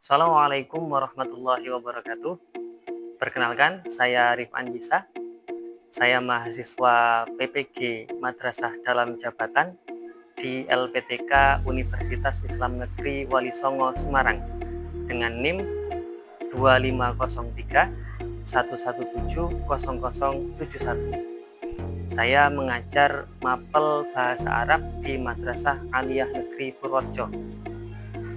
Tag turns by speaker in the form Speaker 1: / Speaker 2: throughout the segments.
Speaker 1: Assalamualaikum warahmatullahi wabarakatuh. Perkenalkan, saya Rifan Yisa. Saya mahasiswa PPG Madrasah Dalam Jabatan di LPTK Universitas Islam Negeri Wali Songo, Semarang dengan NIM 2503 1170071. Saya mengajar mapel bahasa Arab di Madrasah Aliyah Negeri Purworejo.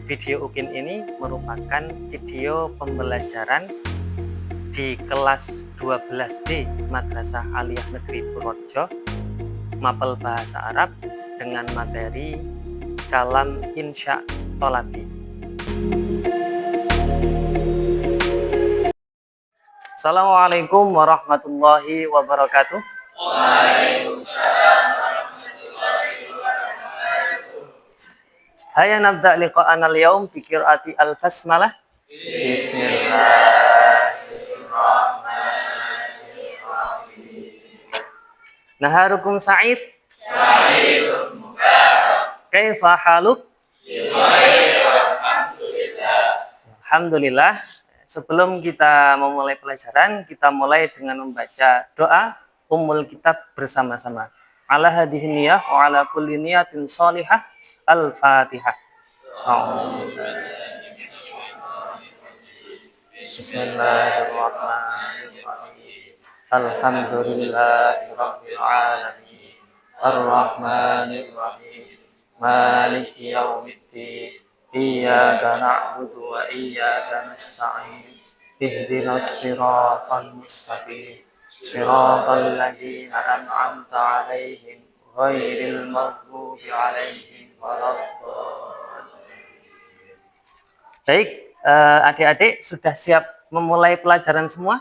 Speaker 1: Video UKIN ini merupakan video pembelajaran di kelas 12B Madrasah Aliyah Negeri Purworejo, mapel bahasa Arab dengan materi kalam insya tolabi. Assalamualaikum warahmatullahi wabarakatuh. Waalaikumsalam warahmatullahi wabarakatuh. Hayya nabda liqa'ana al-yawm bi qiraati al-basmalah. Bismillahirrahmanirrahim. Naharukum sa'id. Sa'idun mubarak. Kaifa haluk? Alhamdulillah. Alhamdulillah. Sebelum kita memulai pelajaran, kita mulai dengan membaca doa Ummul Kitab bersama-sama. Ala hadhihi niyah wa ala kulli niyatin sholihah. Al-Fatihah. Bismillahirrahmanirrahim. Alhamdulillahirabbil alamin. Arrahmanirrahim. Maliki yaumiddin. Iyyaka na'budu wa iyyaka nasta'in. Ihdinas siratal mustaqim. Siratal ladzina an'amta 'alaihim ghairil maghdubi 'alaihim waladdallin. Baik, adik-adik sudah siap memulai pelajaran semua?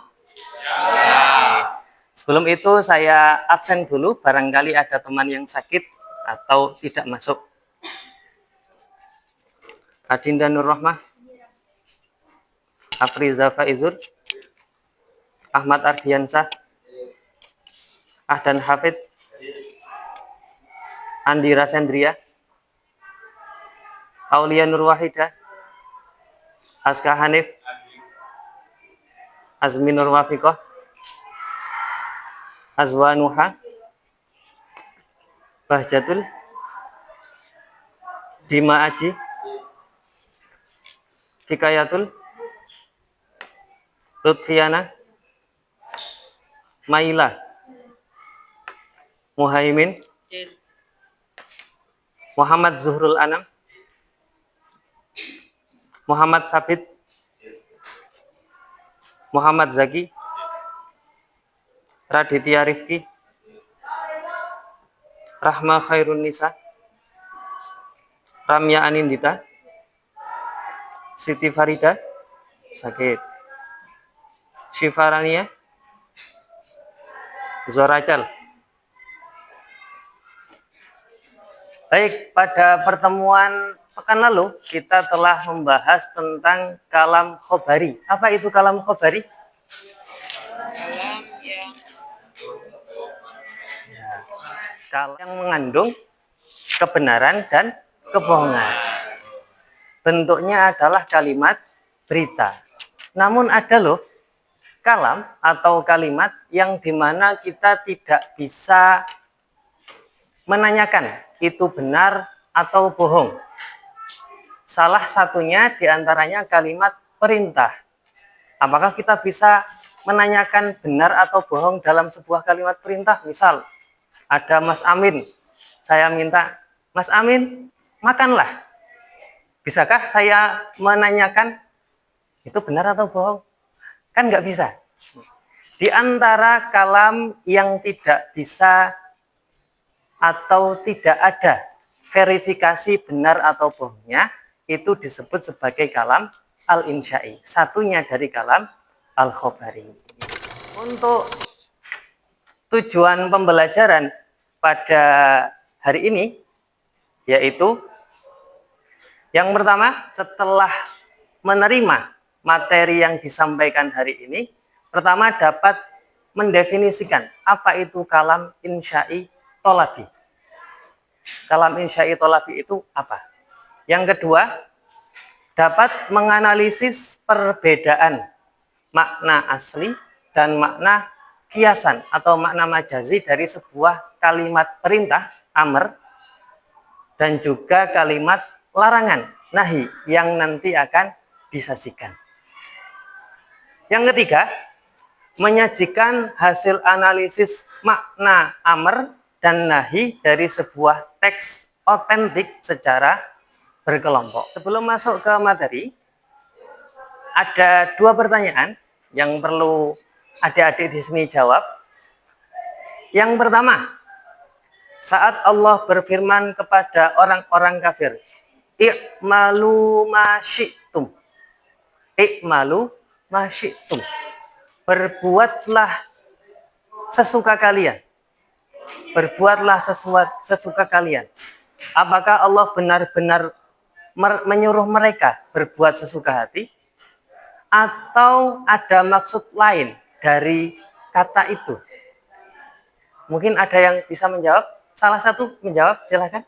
Speaker 1: Ya. Sebelum itu saya absen dulu, barangkali ada teman yang sakit atau tidak masuk. Adinda Nur Rahmah, Afriza Faizur, Ahmad Ardiansah, Ahdan Hafid, Andira Sendria, Aulia Nur Wahida, Aska Hanif, Azmi Nur Wafiqah, Azwa Nuha, Bahjatul, Dima Aji, Fikayatul, Lutfiana, Maila, Muhaimin, Muhammad Zuhrul Anam, Muhammad Sabit, Muhammad Zaki, Raditya Rifki, Rahma Khairun Nisa, Ramya Anindita, Siti Farida, sakit, Syifarania, Zoracal. Baik, pada pertemuan pekan lalu kita telah membahas tentang kalam khobari. Apa itu kalam khobari? Kalam yang mengandung kebenaran dan kebohongan. Bentuknya adalah kalimat berita. Namun ada loh kalam atau kalimat yang dimana kita tidak bisa menanyakan itu benar atau bohong. Salah satunya diantaranya kalimat perintah. Apakah kita bisa menanyakan benar atau bohong dalam sebuah kalimat perintah? Misal, ada Mas Amin. Saya minta, Mas Amin, makanlah. Bisakah saya menanyakan itu benar atau bohong? Kan nggak bisa. Di antara kalam yang tidak bisa atau tidak ada verifikasi benar atau bohongnya, itu disebut sebagai kalam al-insya'i. Satunya dari kalam al-khobari. Untuk tujuan pembelajaran pada hari ini, yaitu yang pertama, setelah menerima materi yang disampaikan hari ini, pertama dapat mendefinisikan apa itu kalam insya'i tolabi. Kalam insya'i tolabi itu apa? Yang kedua, dapat menganalisis perbedaan makna asli dan makna kiasan atau makna majazi dari sebuah kalimat perintah amr dan juga kalimat larangan nahi yang nanti akan disajikan. Yang ketiga, menyajikan hasil analisis makna amr dan nahi dari sebuah teks otentik secara berkelompok. Sebelum masuk ke materi, ada dua pertanyaan yang perlu adik-adik di sini jawab. Yang pertama, saat Allah berfirman kepada orang-orang kafir, "I'malu ma syi'tum." I'malu ma syi'tum. Berbuatlah sesuka kalian. Berbuatlah sesuka kalian. Apakah Allah benar-benar menyuruh mereka berbuat sesuka hati? Atau ada maksud lain dari kata itu? Mungkin ada yang bisa menjawab? Salah satu menjawab, silakan.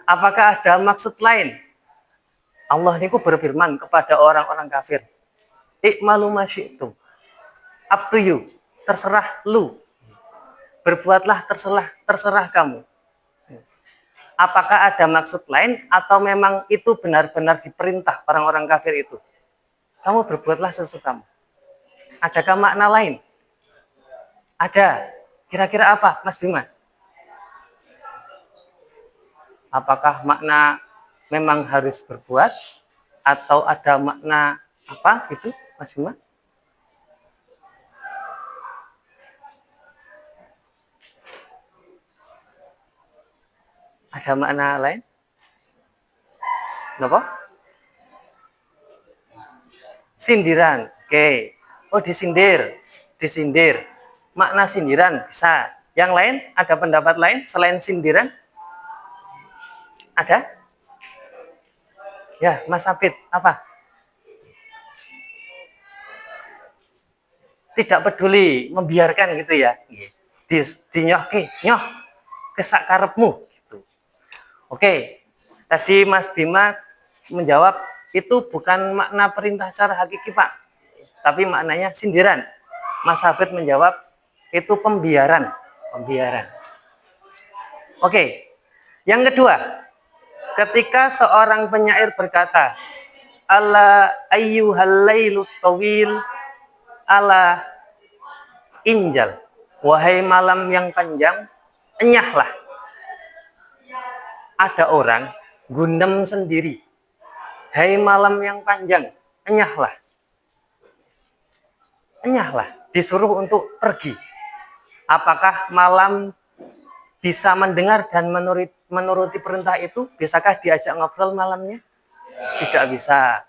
Speaker 1: Apakah ada maksud lain? Allah ini berfirman kepada orang-orang kafir, "I'malu ma syi'tum." Up to you. Terserah lu. Berbuatlah terserah kamu. Apakah ada maksud lain atau memang itu benar-benar diperintah orang-orang kafir itu? Kamu berbuatlah sesukamu. Adakah makna lain? Ada. Kira-kira apa, Mas Bima? Apakah makna memang harus berbuat atau ada makna apa gitu, Mas Bima? Ada makna lain? Kenapa? Sindiran. Oke. Oh, disindir. Disindir. Makna sindiran bisa. Yang lain, ada pendapat lain selain sindiran? Ada? Ya, Mas Abid, apa? Tidak peduli, membiarkan gitu ya. Dinyohke, nyoh, kesak karepmu gitu. Oke. Tadi Mas Bima menjawab itu bukan makna perintah secara hakiki, Pak. Tapi maknanya sindiran. Mas Abid menjawab itu pembiaran. Pembiaran. Oke. Yang kedua, ketika seorang penyair berkata, "Ala ayyuhal lailut tawil, ala injal." Wahai malam yang panjang, enyahlah. Ada orang gundam sendiri. Hai malam yang panjang, enyahlah. Enyahlah, disuruh untuk pergi. Apakah malam bisa mendengar dan menuruti perintah itu? Bisakah diajak ngobrol malamnya? Tidak bisa.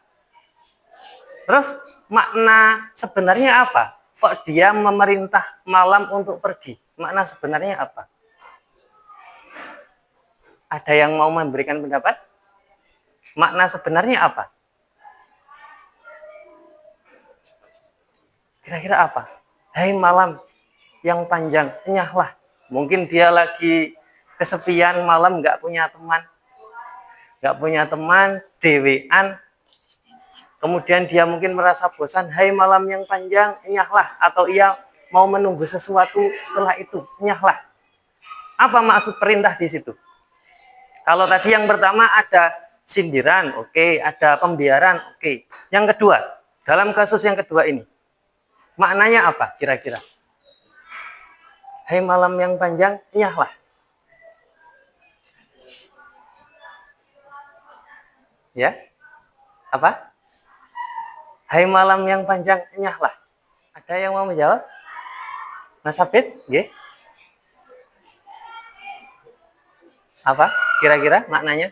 Speaker 1: Terus makna sebenarnya apa? Kok dia memerintah malam untuk pergi? Makna sebenarnya apa? Ada yang mau memberikan pendapat? Makna sebenarnya apa? Kira-kira apa? Hai malam yang panjang, enyahlah. Mungkin dia lagi kesepian malam, nggak punya teman, dewean. Kemudian dia mungkin merasa bosan. Hai malam yang panjang, enyahlah. Atau ia mau menunggu sesuatu setelah itu, enyahlah. Apa maksud perintah di situ? Kalau tadi yang pertama ada sindiran, oke, ada pembiaran, oke. Yang kedua, dalam kasus yang kedua ini, maknanya apa kira-kira? Hai malam yang panjang, enyahlah. Ya? Apa? Hai malam yang panjang, enyahlah. Ada yang mau menjawab? Mas Abid? Nggih? Apa kira-kira maknanya?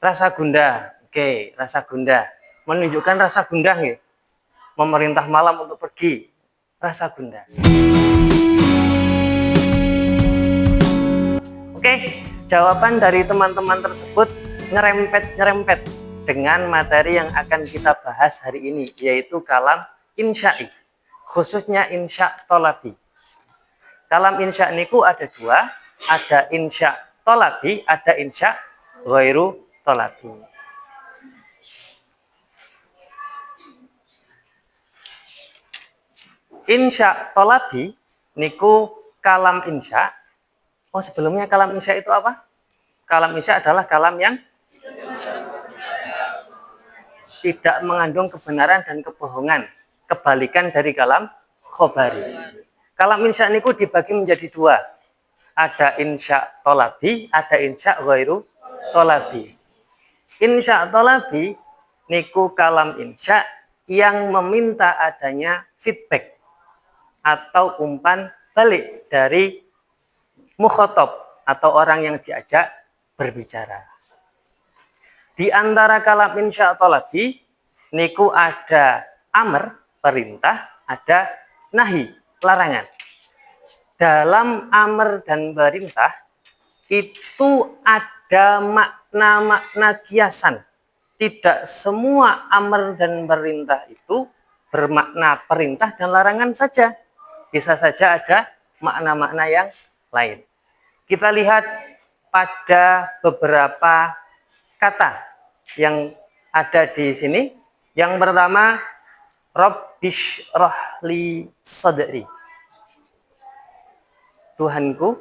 Speaker 1: Rasa gundah. Oke, rasa gundah. Menunjukkan rasa gundah ya. Memerintah malam untuk pergi. Rasa gundah. Oke, jawaban dari teman-teman tersebut nyerempet-nyerempet dengan materi yang akan kita bahas hari ini, yaitu kalam insya'i, khususnya insya' tolabi. Kalam insya' niku ada dua, ada insya' tolabi, ada insya ghairu tolabi. Insya tolabi niku kalam insya. Oh, sebelumnya kalam insya itu apa? Kalam insya adalah kalam yang tidak mengandung kebenaran dan kebohongan, kebalikan dari kalam khobari. Kalam insya niku dibagi menjadi dua. Ada insya tolabi, ada insya ghairu tolabi. Insya tolabi niku kalam insya yang meminta adanya feedback atau umpan balik dari mukhotob atau orang yang diajak berbicara. Di antara kalam insya tolabi niku ada amr, perintah, ada nahi, larangan. Dalam amr dan perintah itu ada makna-makna kiasan. Tidak semua amr dan perintah itu bermakna perintah dan larangan saja. Bisa saja ada makna-makna yang lain. Kita lihat pada beberapa kata yang ada di sini. Yang pertama, Rabbish rahli sadri. Tuhanku,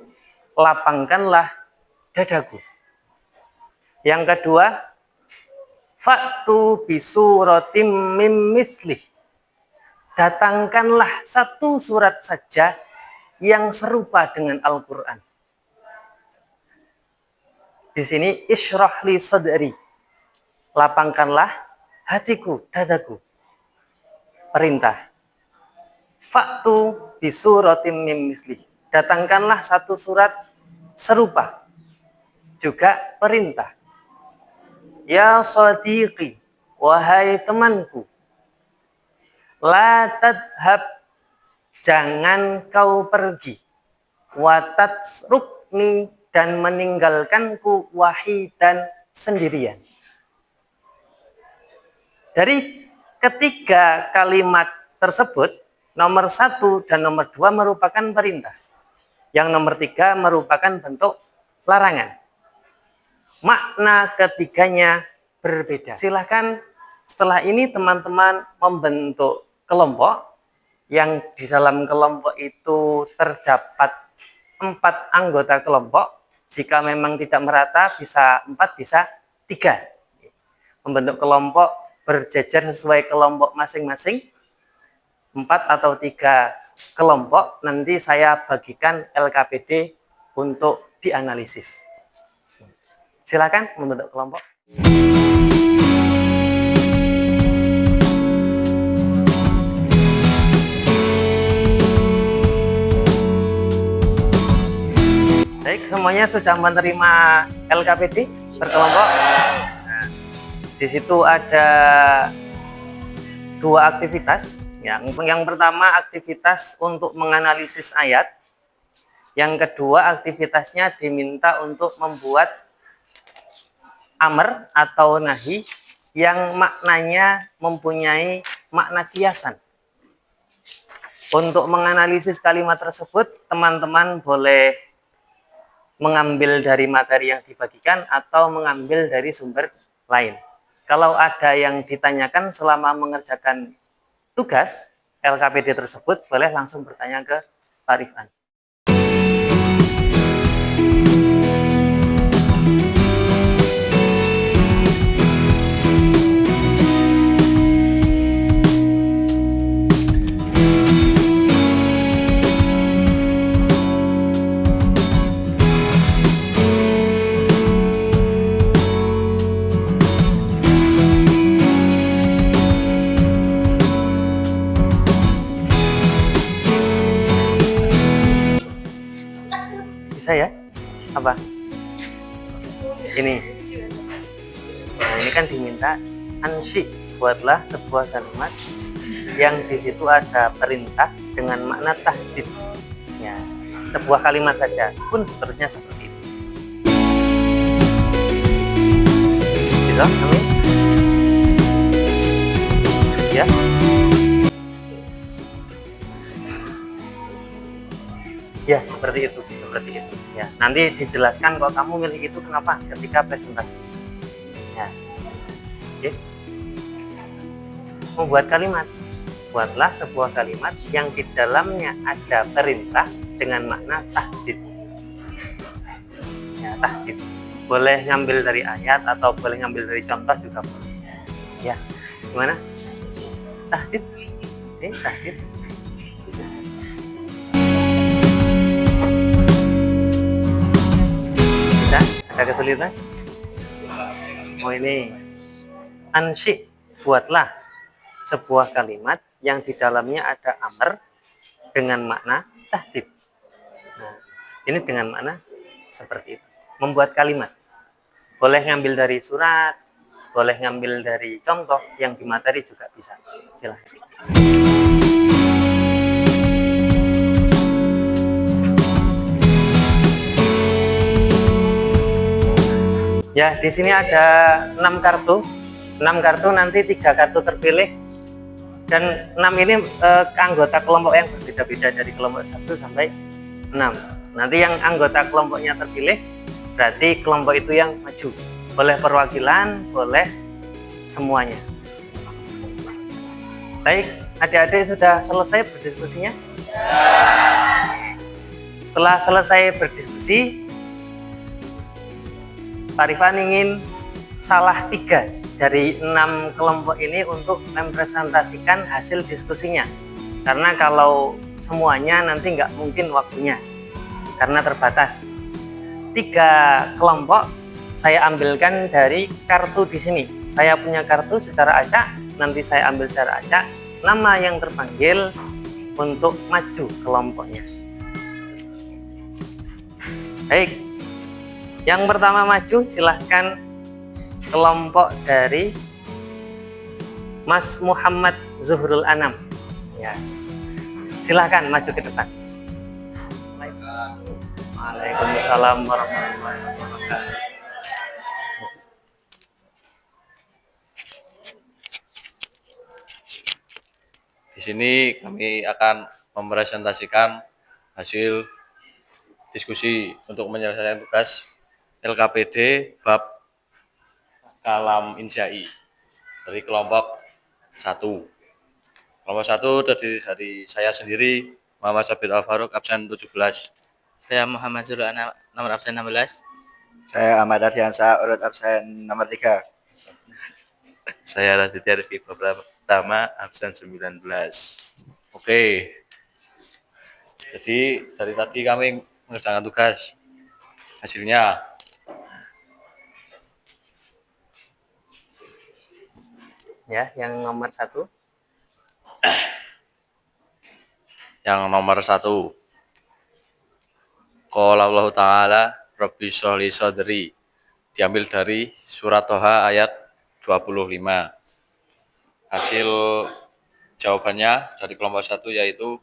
Speaker 1: lapangkanlah dadaku. Yang kedua, Fa'tu bisuratim mim mithlih. Datangkanlah satu surat saja yang serupa dengan Al-Quran. Di sini isyrahli sadri. Lapangkanlah hatiku, dadaku. Perintah. Fa'tu bisuratim mim mithlih. Datangkanlah satu surat serupa. Juga perintah. Ya sadiqi, wahai temanku. La tadhab, jangan kau pergi. Watatsrukni, dan meninggalkanku wahidan, sendirian. Dari ketiga kalimat tersebut, nomor 1 dan nomor 2 merupakan perintah. Yang nomor 3 merupakan bentuk larangan. Makna ketiganya berbeda. Silahkan setelah ini teman-teman membentuk kelompok. Yang di dalam kelompok itu terdapat 4 anggota kelompok. Jika memang tidak merata bisa 4, bisa 3. Membentuk kelompok berjejer sesuai kelompok masing-masing. 4 atau 3 kelompok, nanti saya bagikan LKPD untuk dianalisis. Silakan membentuk kelompok. Baik, semuanya sudah menerima LKPD berkelompok. Nah, di situ ada 2 aktivitas. Yang pertama aktivitas untuk menganalisis ayat. Yang kedua aktivitasnya diminta untuk membuat amr atau nahi yang maknanya mempunyai makna kiasan. Untuk menganalisis kalimat tersebut, teman-teman boleh mengambil dari materi yang dibagikan atau mengambil dari sumber lain. Kalau ada yang ditanyakan selama mengerjakan tugas LKPD tersebut, boleh langsung bertanya ke Pak Rifan. Bisa ya? Apa? Ini. Nah, ini kan diminta ansi, buatlah sebuah kalimat yang di situ ada perintah dengan makna tahdid. Ya, sebuah kalimat saja pun seterusnya seperti itu. Bisa? Amin. Ya. Ya, seperti itu, seperti itu. Ya, nanti dijelaskan kalau kamu milih itu kenapa ketika presentasi. Ya, oke. Membuat kalimat. Buatlah sebuah kalimat yang di dalamnya ada perintah dengan makna tahdid. Ya, tahdid. Boleh ngambil dari ayat atau boleh ngambil dari contoh juga boleh. Ya, gimana? Tahdid. Tahdid. Bisa? Ada kesulitan? Oh ini. Ansyik. Buatlah sebuah kalimat yang di dalamnya ada amr dengan makna tahdid. Nah, ini dengan makna seperti itu. Membuat kalimat. Boleh ngambil dari surat, boleh ngambil dari contoh yang di materi juga bisa. Silahkan. Ya, di sini ada 6 kartu. 6 kartu, nanti 3 kartu terpilih. Dan 6 ini anggota kelompok yang berbeda-beda dari kelompok 1 sampai 6. Nanti yang anggota kelompoknya terpilih, berarti kelompok itu yang maju. Boleh perwakilan, boleh semuanya. Baik, adik-adik sudah selesai berdiskusinya? Setelah selesai berdiskusi, Pak Rifan ingin salah 3 dari 6 kelompok ini untuk mempresentasikan hasil diskusinya. Karena kalau semuanya nanti nggak mungkin waktunya, karena terbatas. 3 kelompok saya ambilkan dari kartu di sini. Saya punya kartu secara acak, nanti saya ambil secara acak nama yang terpanggil untuk maju kelompoknya. Baik, yang pertama maju silahkan kelompok dari Mas Muhammad Zuhrul Anam. Ya, silahkan maju ke depan. Waalaikumsalam warahmatullahi wabarakatuh.
Speaker 2: Di sini kami akan mempresentasikan hasil diskusi untuk menyelesaikan tugas LKPD bab kalam insya'i dari kelompok 1. Kelompok 1 terdiri dari saya sendiri, Muhammad Sabit Al-Faruq, absen 17.
Speaker 3: Saya Muhammad Zul nomor absen 16.
Speaker 4: Saya Ahmad Ardiansa, urut absen nomor 3.
Speaker 2: Saya Raditya Rifki pertama, absen 19. Oke. Jadi dari tadi kami mengerjakan tugas. Hasilnya
Speaker 1: Ya, yang nomor 1.
Speaker 2: yang nomor 1. Qala Allah Ta'ala Rabbi sholli sodri. Diambil dari surat Toha ayat 25. Hasil jawabannya dari kelompok 1 yaitu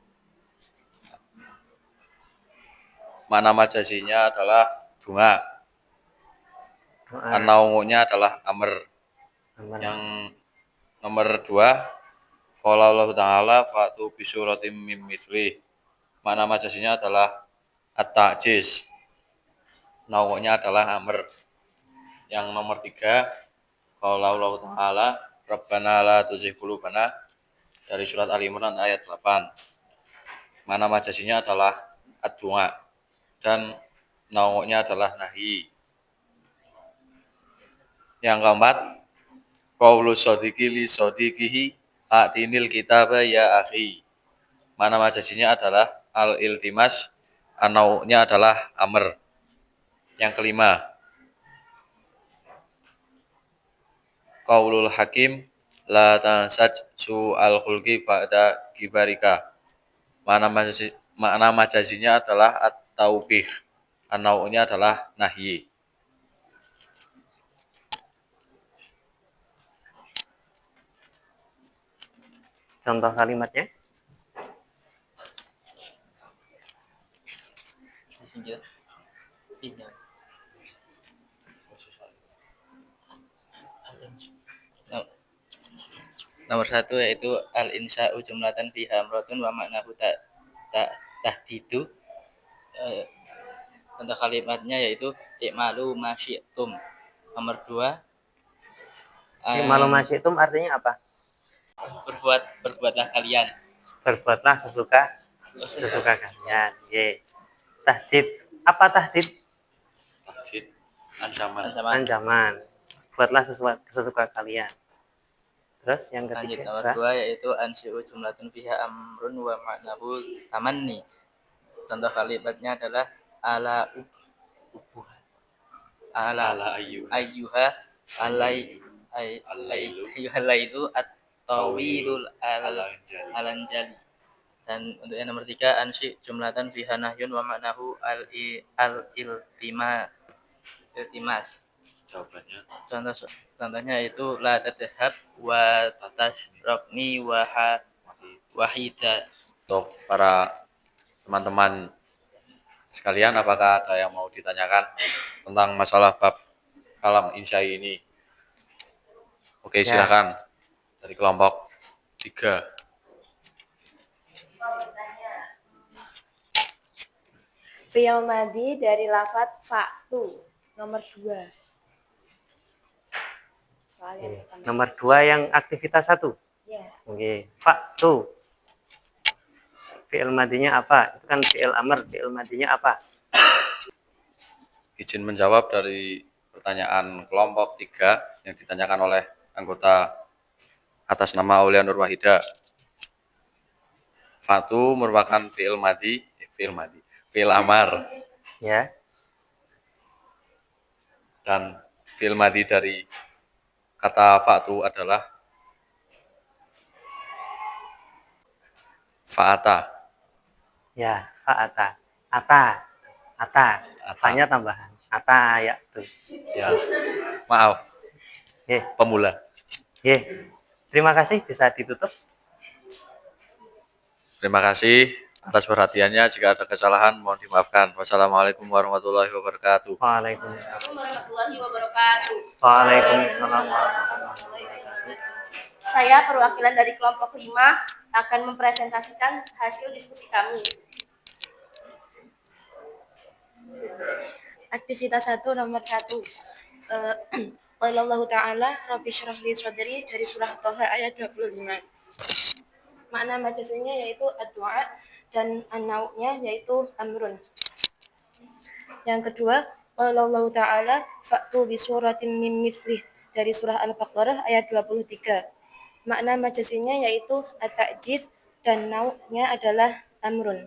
Speaker 2: makna majasinya adalah bunga. An-naungunya adalah amr. Yang nomor 2, qala Allah Ta'ala fa'tu bisuratim mim mithlih. Makna majasinya adalah at-ta'jiz. Naungunya adalah amr. Yang nomor 3, qala Allah Ta'ala Rabbana la tuzigh qulubana dari surat Ali Imran ayat 8. Makna majasinya adalah ad-du'a dan naungunya adalah nahi. Yang keempat, qaulu shadiqi li shadiqihi atinil kitaba ya akhi. Makna majasinya adalah al-iltimas, naungunya adalah amr. Yang kelima, qaulul hakim la tansaj su'al khulqi ba'da kibarika. Makna majasinya adalah at-taubih. An-nau'nya adalah nahyi.
Speaker 1: Contoh kalimatnya.
Speaker 3: Nomor 1 yaitu al-insya'u jumlatan fiha amratun wa maknahu tahdidu eh, contoh kalimatnya yaitu i'malu ma syi'tum. Nomor 2,
Speaker 1: Malu masyitum artinya apa?
Speaker 3: berbuatlah kalian.
Speaker 1: Berbuatlah sesuka kalian. Ye. Tahdid. Apa tahdid?
Speaker 2: Tahdid, ancaman.
Speaker 1: Ancaman. Buatlah sesuka kalian. Terus yang
Speaker 3: Lanjut
Speaker 1: ketiga,
Speaker 3: nomor 2 yaitu ansyi'u jumlatun fiha amrun wa ma'nahu tamanni. Contoh kalimatnya adalah ala ubuh ala
Speaker 2: Ala ayyuha.
Speaker 3: ayyuha alai ayyuhalailu at-tawilul alanjali. Dan untuk yang nomor 3 ansyi jumlatan fiha nahyun wa ma'nahu iltimas.
Speaker 2: Jawabannya
Speaker 3: Contohnya itu la tadhhab wa tashrabni wahida.
Speaker 2: untuk para teman-teman sekalian, apakah ada yang mau ditanyakan tentang masalah bab kalam insya'i ini? Oke,
Speaker 1: Ya.
Speaker 2: silakan dari kelompok 3.
Speaker 5: Fi'il madhi dari lafadz fa'tu. Nomor 2. Soal yang pertama.
Speaker 1: Nomor 2 yang aktivitas 1.
Speaker 5: Ya.
Speaker 1: Oke. Fa'tu. Fi'il madinya apa? Itu kan fi'il amr. Fi'il madinya apa?
Speaker 2: Izin menjawab dari pertanyaan kelompok 3 yang ditanyakan oleh anggota atas nama Aulia Nur Wahida. Fatu merupakan fi'il amar,
Speaker 1: Ya.
Speaker 2: dan fi'il madi dari kata fatu adalah fa'ata.
Speaker 1: Ya, fa'ata. Ata. Fa-nya tambahan. Ata ya tuh.
Speaker 2: Ya, maaf,
Speaker 1: Ye.
Speaker 2: pemula.
Speaker 1: Ye. Terima kasih, bisa ditutup.
Speaker 2: Terima kasih atas perhatiannya. Jika ada kesalahan, mohon dimaafkan. Wassalamualaikum warahmatullahi wabarakatuh.
Speaker 1: Waalaikumsalam.
Speaker 5: Warahmatullahi wabarakatuh.
Speaker 1: Waalaikumsalam.
Speaker 5: Saya perwakilan dari kelompok 5 akan mempresentasikan hasil diskusi kami. Aktivitas 1 nomor 1. Qala Allah Ta'ala Rabbi syrah li sadri dari surah Thaha ayat 25. Makna majaznya yaitu ad-du'a dan an-nau'nya yaitu amrun. Yang kedua, qala Allah Ta'ala fa'tu bi suratin min mithlih dari surah Al-Baqarah ayat 23. Makna majaznya yaitu at-ta'jiz dan nau'nya adalah amrun.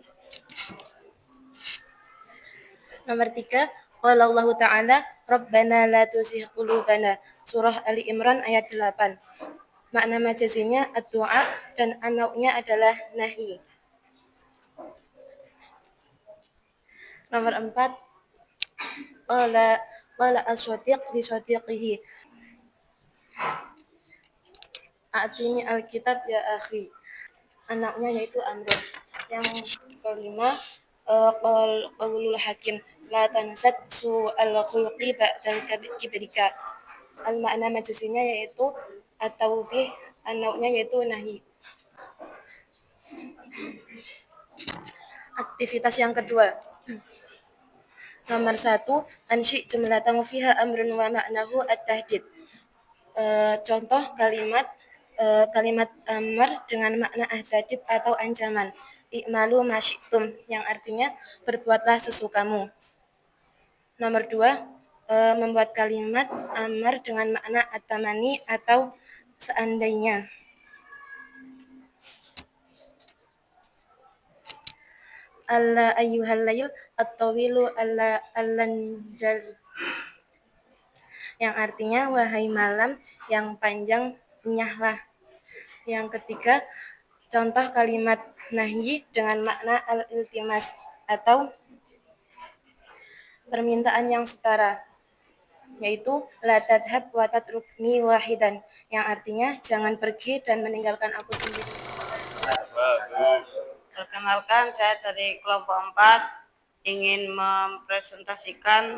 Speaker 5: Nomor 3, qala Allah Ta'ala Rabbana la tuzigh qulubana surah Ali Imran ayat 8. Makna majazinya ad-du'a dan an-nau'nya adalah nahi. Nomor 4, qala as-shadiq li shadiqihi A'tini al-kitab ya akhi. An-nau'nya yaitu amrun. Yang kelima, qaulul hakim la tansat su'al khulqi ba'dal kibrika. Al-makna majazinya yaitu at-taubih, an-nau'nya yaitu nahi. Aktivitas yang kedua. Nomor 1, ansyi jumlatan fiha amrun wa ma'nahu at-tahdid. Contoh kalimat amr dengan makna at-tahdid atau ancaman. I'malu ma syi'tum yang artinya berbuatlah sesukamu. Nomor 2, membuat kalimat amr dengan makna at-tamani atau seandainya. Alla ayyuhal layl at-tawilu al-lanjali yang artinya wahai malam yang panjang, enyahlah. Yang ketiga, contoh kalimat nahyi dengan makna al-iltimas atau permintaan yang setara, yaitu la tadhhab wa tatrukni wahidan yang artinya jangan pergi dan meninggalkan aku sendiri.
Speaker 6: Perkenalkan, saya dari kelompok 4 ingin mempresentasikan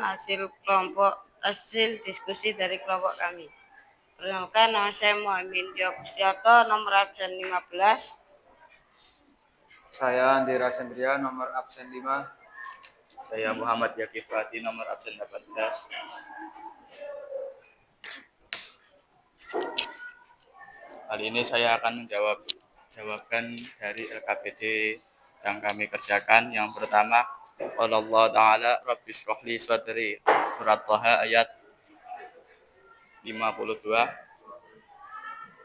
Speaker 6: hasil diskusi dari kelompok kami. Perkenalkan, nama saya Muhammad Yogsyato, nomor absen 15.
Speaker 7: Saya Andira Sendria, nomor absen 5.
Speaker 3: Saya Muhammad Yakifati, nomor absen 18. Kali ini saya akan jawaban dari LKPD yang kami kerjakan. Yang pertama, qala Allah Ta'ala Rabbi shrah li sadri, surat Thaha ayat 52.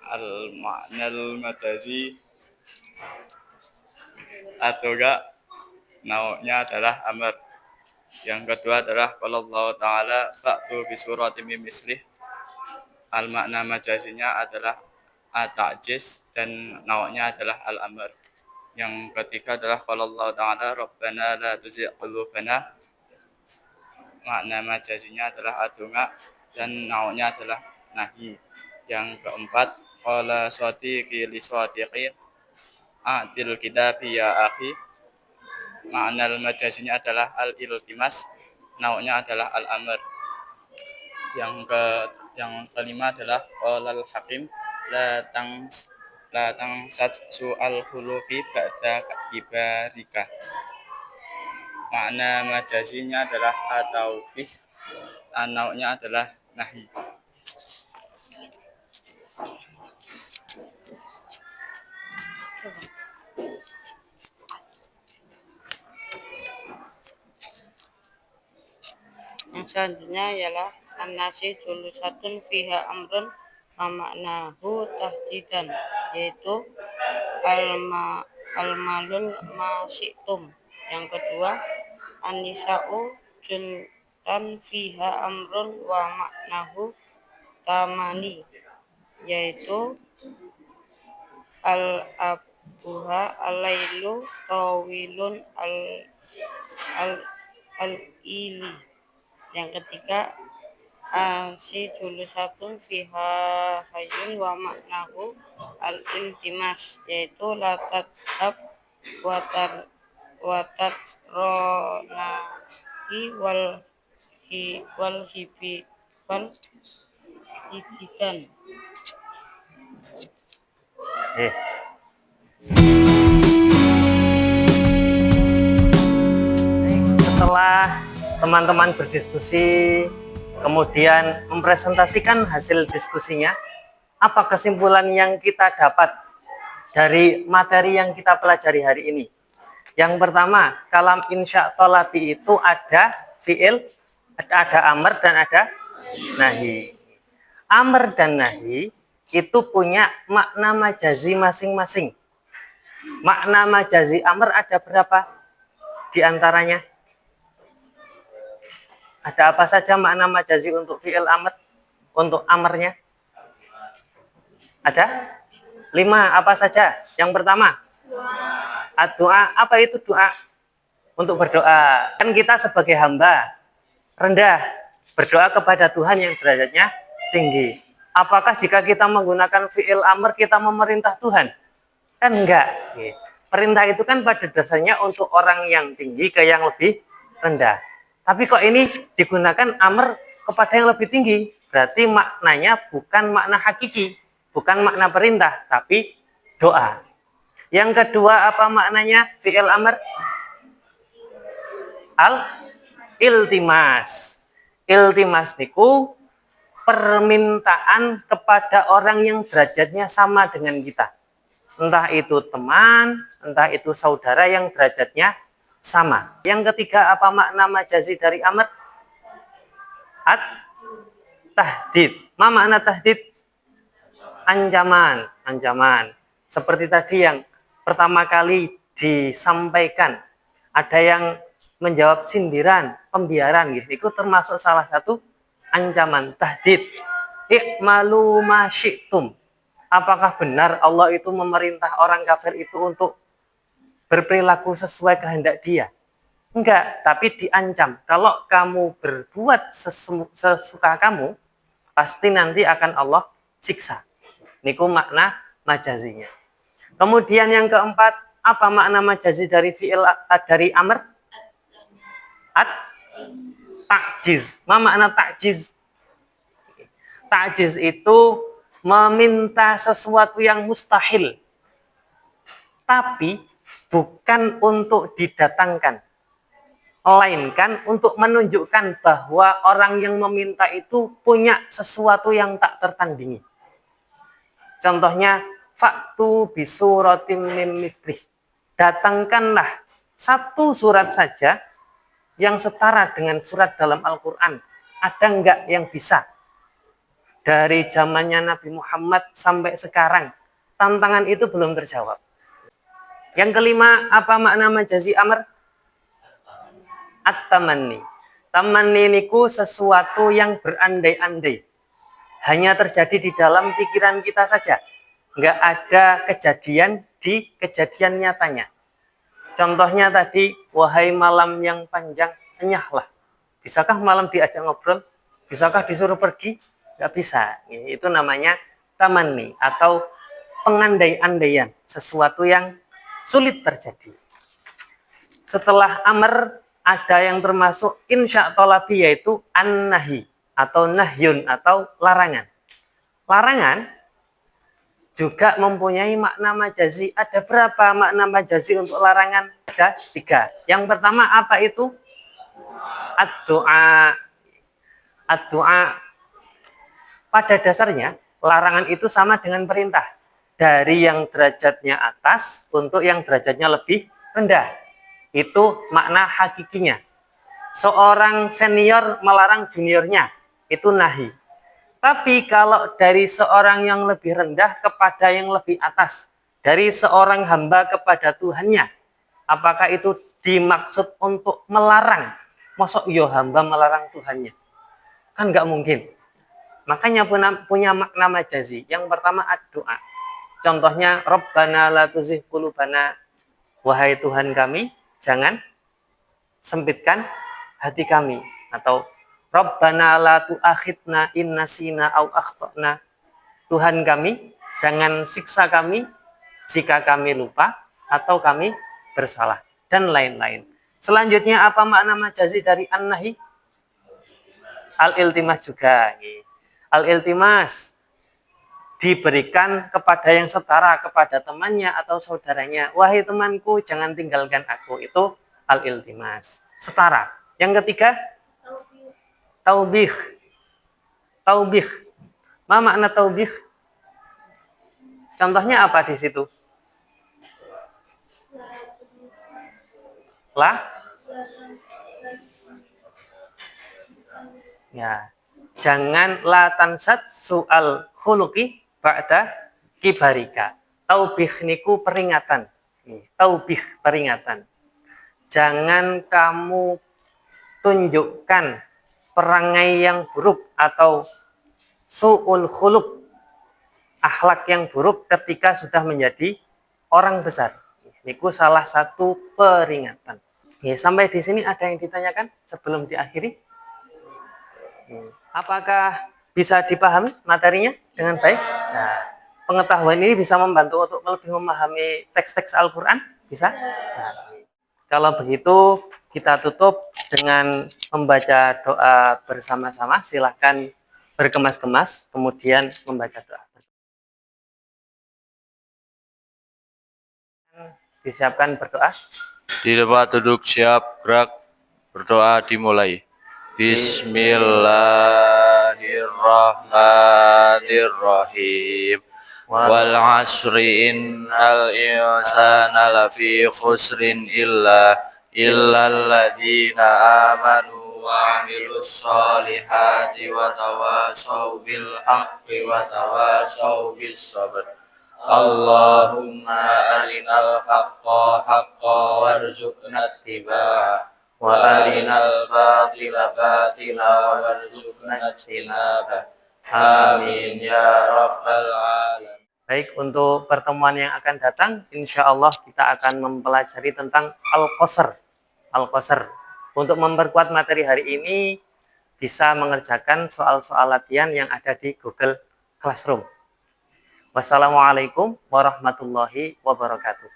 Speaker 3: Al-ma'nal majazi atau enggak nau'nya adalah amr. Yang kedua adalah qala Allah Ta'ala fa'tu bi suratin min mislih. Al-makna majazinya adalah at-ta'jiz dan nau'nya adalah al-amr. Yang ketiga adalah qala Allah Ta'ala Rabbana la tuzigh qulubana. Makna majazinya adalah adunga dan nau'nya adalah nahi. Yang keempat qala sadiqi li sadiqi a'til kitabi ya akhi. Makna majazinya adalah al-iltimas, nau'nya adalah al-amr. Yang kelima adalah qalal hakim la tangsat su'al khuluqi ba'da ibarika. Makna majazinya adalah at-taubih, nau'nya adalah nahi.
Speaker 6: Yang selanjutnya ialah an-nasih julusatun fiha amrun wa maknahu tahdidan, yaitu al-malul masyitum. Yang kedua, an-nisa'u jultan fiha amrun wa maknahu tamani, yaitu al-abuha al-lailu tawilun al-ili. Yang ketiga, si julusatun fiha hayyun wa maknahu al-iltimas, yaitu la tadhab wa tatronahi wal hibidan.
Speaker 1: Setelah teman-teman berdiskusi, kemudian mempresentasikan hasil diskusinya, apa kesimpulan yang kita dapat dari materi yang kita pelajari hari ini? Yang pertama, kalam insya thalabi itu ada fi'il, ada amr dan ada nahi. Amr dan nahi itu punya makna majazi masing-masing. Makna majazi amr ada berapa di antaranya? Ada apa saja makna majazi untuk fi'il amr, untuk amrnya? Ada 5, apa saja? Yang pertama, doa. Apa itu doa? Untuk berdoa. Kan kita sebagai hamba rendah, berdoa kepada Tuhan yang derajatnya tinggi. Apakah jika kita menggunakan fi'il amr kita memerintah Tuhan? Kan enggak. Perintah itu kan pada dasarnya untuk orang yang tinggi ke yang lebih rendah. Tapi kok ini digunakan amr kepada yang lebih tinggi, berarti maknanya bukan makna hakiki, bukan makna perintah, tapi doa. Yang kedua, apa maknanya fi'il amr? Al-iltimas. Iltimas niku permintaan kepada orang yang derajatnya sama dengan kita. Entah itu teman, entah itu saudara yang derajatnya sama. Yang ketiga, apa makna majazi dari amr? Tahdid. Ma makna tahdid? Ancaman, ancaman. Seperti tadi yang pertama kali disampaikan, ada yang menjawab sindiran, pembiaran gitu. Itu termasuk salah satu ancaman, tahdid. I'malu ma syi'tum. Apakah benar Allah itu memerintah orang kafir itu untuk berperilaku sesuai kehendak dia? Enggak, tapi diancam. Kalau kamu berbuat sesuka kamu, pasti nanti akan Allah siksa. Niku makna majazinya. Kemudian yang keempat, apa makna majazi dari fi'il dari amr? Ta'jiz. Ma makna ta'jiz? Ta'jiz itu meminta sesuatu yang mustahil, tapi bukan untuk didatangkan. melainkan untuk menunjukkan bahwa orang yang meminta itu punya sesuatu yang tak tertandingi. Contohnya, faktu bisuratim mim mithlih. Datangkanlah satu surat saja yang setara dengan surat dalam Al-Quran. Ada enggak yang bisa? Dari zamannya Nabi Muhammad sampai sekarang, tantangan itu belum terjawab. Yang kelima, apa makna majazi amr? At-tamanni. Tamanni niku sesuatu yang berandai-andai. Hanya terjadi di dalam pikiran kita saja. Nggak ada kejadian di kejadian nyatanya. Contohnya tadi, wahai malam yang panjang, enyahlah. Bisakah malam diajak ngobrol? Bisakah disuruh pergi? Nggak bisa. Itu namanya tamanni atau pengandai-andaian. Sesuatu yang sulit terjadi. Setelah amr, ada yang termasuk insya tolabi, yaitu an-nahi atau nahyun atau larangan. Larangan juga mempunyai makna majazi. Ada berapa makna majazi untuk larangan? Ada 3. Yang pertama apa itu? Ad-du'a. Ad-du'a. Pada dasarnya larangan itu sama dengan perintah. Dari yang derajatnya atas untuk yang derajatnya lebih rendah. Itu makna hakikinya. Seorang senior melarang juniornya, itu nahi. Tapi kalau dari seorang yang lebih rendah kepada yang lebih atas, dari seorang hamba kepada Tuhannya, apakah itu dimaksud untuk melarang? Masa iya hamba melarang Tuhannya? Kan nggak mungkin. Makanya punya makna majazi. Yang pertama ad-doa. Contohnya, Rabbana la tuzigh qulubana, wahai Tuhan kami, jangan sempitkan hati kami. Atau Rabbana la tu'akhidna in nasina au akhtana. Tuhan kami, jangan siksa kami jika kami lupa atau kami bersalah. Dan lain-lain. Selanjutnya apa makna majazi dari an-nahi? Al-iltimas juga. Al-iltimas diberikan kepada yang setara, kepada temannya atau saudaranya. Wahai temanku, jangan tinggalkan aku. Itu al-iltimas. Setara. Yang ketiga, taubih. Taubih. Apa makna taubih? Contohnya apa di situ? Lah? Ya. Jangan la tansat soal khuluqi ba'da kibarika. Taubih niku peringatan. Taubih peringatan. Jangan kamu tunjukkan perangai yang buruk atau su'ul khuluq, akhlak yang buruk ketika sudah menjadi orang besar. Niku salah satu peringatan. Sampai di sini ada yang ditanyakan sebelum diakhiri? Apakah bisa dipahami materinya dengan baik? Nah, pengetahuan ini bisa membantu untuk lebih memahami teks-teks Al-Quran? Bisa? Kalau begitu, kita tutup dengan membaca doa bersama-sama. Silahkan berkemas-kemas, kemudian membaca doa. Disiapkan berdoa.
Speaker 2: Di tempat duduk siap, gerak, berdoa dimulai. Bismillahirrahmanirrahim. Wal asri innal insana lafi khusrin illal ladzina amanu wa amilus solihati wa tawasaw bil haqqi wa tawasaw bis sabr. Allahumma arinal haqqa haqqa warzuqna ittiba'ah wa arinal batila batila warzuqna ijtinabah. Amin ya rabbal alamin.
Speaker 1: Baik, untuk pertemuan yang akan datang, insya Allah kita akan mempelajari tentang Al-Qasr. Al-Qasr. Untuk memperkuat materi hari ini, bisa mengerjakan soal-soal latihan yang ada di Google Classroom. Wassalamualaikum warahmatullahi wabarakatuh.